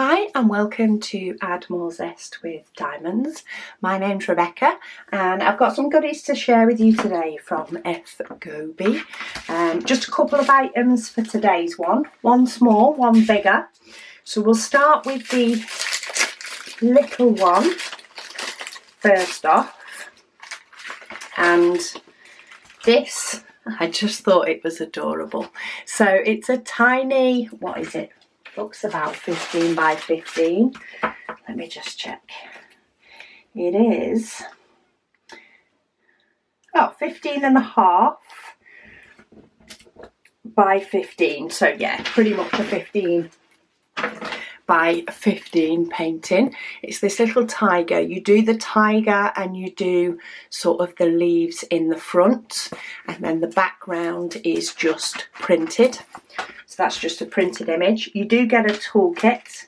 Hi and welcome to Add More Zest with Diamonds. My name's Rebecca and I've got some goodies to share with you today from FGoby. Just a couple of items for today's one small, one bigger. So we'll start with the little one first off, and this, I just thought it was adorable. So it's a tiny, what is it? Looks about 15 by 15. Let me just check. It is 15 and a half by 15. So yeah, pretty much a 15 by 15 painting. It's this little tiger. You do the tiger and you do sort of the leaves in the front, and then the background is just printed. So that's just a printed image. You do get a toolkit,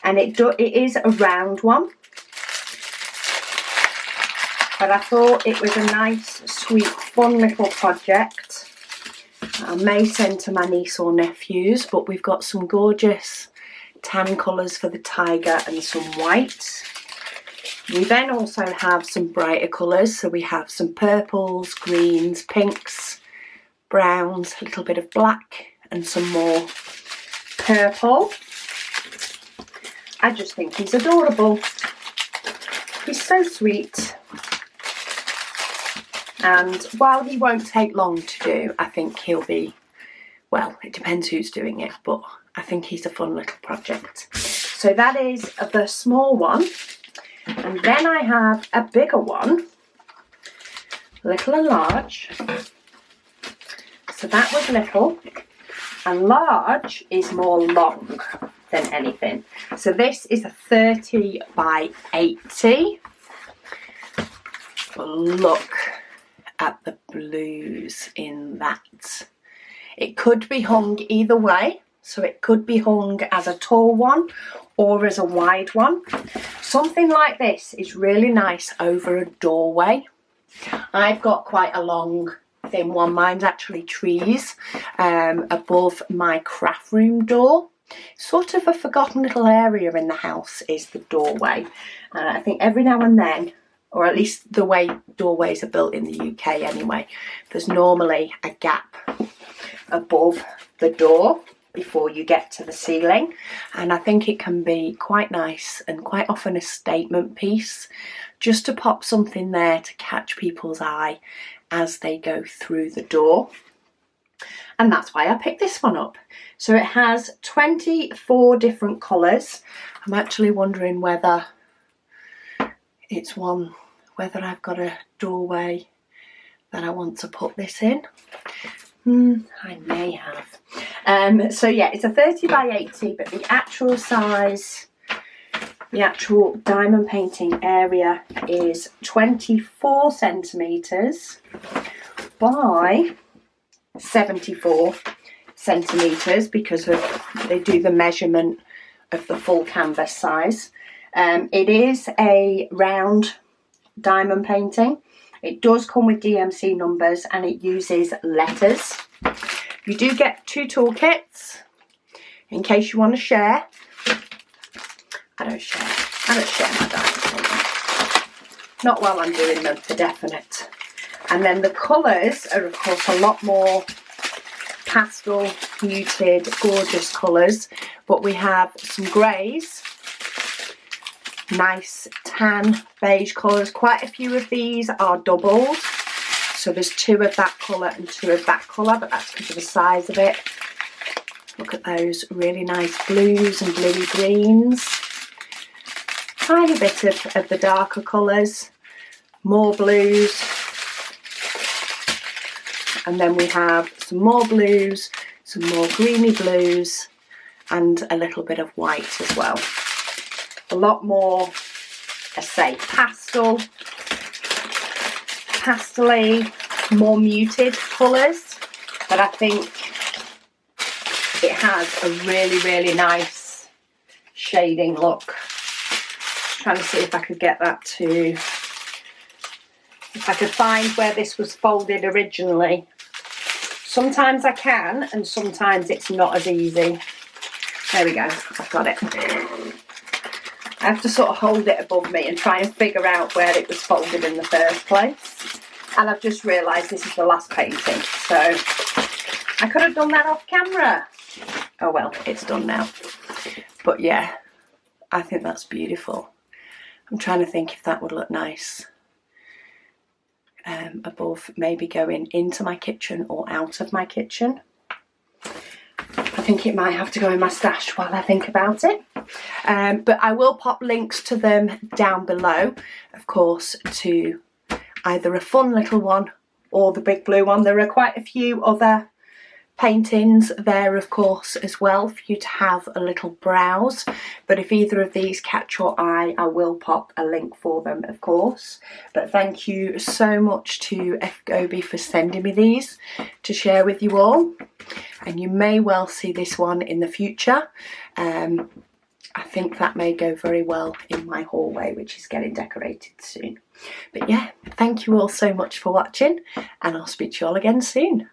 and it is a round one. But I thought it was a nice, sweet, fun little project. I may send to my niece or nephews, but we've got some gorgeous tan colours for the tiger and some white. We then also have some brighter colours. So we have some purples, greens, pinks, browns, a little bit of black, and some more purple. I just think he's adorable. He's so sweet. And while he won't take long to do, I think he'll be, well, it depends who's doing it, but I think he's a fun little project. So that is the small one. And then I have a bigger one, little and large. So that was little. And large is more long than anything. So this is a 30 by 80. But look at the blues in that. It could be hung either way. So it could be hung as a tall one or as a wide one. Something like this is really nice over a doorway. I've got quite a long thin one. Mine's actually trees above my craft room door. Sort of a forgotten little area in the house is the doorway. I think every now and then, or at least the way doorways are built in the UK anyway, there's normally a gap above the door before you get to the ceiling, and I think it can be quite nice and quite often a statement piece just to pop something there to catch people's eye as they go through the door. And that's why I picked this one up. So it has 24 different colours. I'm actually wondering whether it's one, whether I've got a doorway that I want to put this in. I may have. So yeah, it's a 30 by 80, but the actual size, the actual diamond painting area is 24 centimetres by 74 centimetres because they do the measurement of the full canvas size. It is a round diamond painting. It does come with DMC numbers and it uses letters. You do get 2 toolkits in case you want to share. I don't share my diamond painting. Not while I'm doing them, for definite. And then the colours are of course a lot more pastel, muted, gorgeous colours. But we have some greys, nice tan beige colours. Quite a few of these are doubled, so there's 2 of that colour and 2 of that colour, but that's because of the size of it. Look at those really nice blues and bluey greens. Tiny bit of the darker colours, more blues, and then we have some more blues, some more greeny blues, and a little bit of white as well. A lot more, I say, pastel-y, more muted colours, but I think it has a really, really nice shading look. Just trying to see if I could get that to, if I could find where this was folded originally. Sometimes I can, and sometimes it's not as easy. There we go, I've got it. I have to sort of hold it above me and try and figure out where it was folded in the first place. And I've just realised this is the last painting, so I could have done that off camera. Oh well, it's done now. But yeah, I think that's beautiful. I'm trying to think if that would look nice above, maybe going into my kitchen or out of my kitchen. I think it might have to go in my stash while I think about it. But I will pop links to them down below, of course, to either a fun little one or the big blue one. There are quite a few other paintings there, of course, as well for you to have a little browse. But if either of these catch your eye, I will pop a link for them, of course. But thank you so much to FGoby for sending me these to share with you all. And you may well see this one in the future. I think that may go very well in my hallway, which is getting decorated soon. But yeah, thank you all so much for watching, and I'll speak to you all again soon.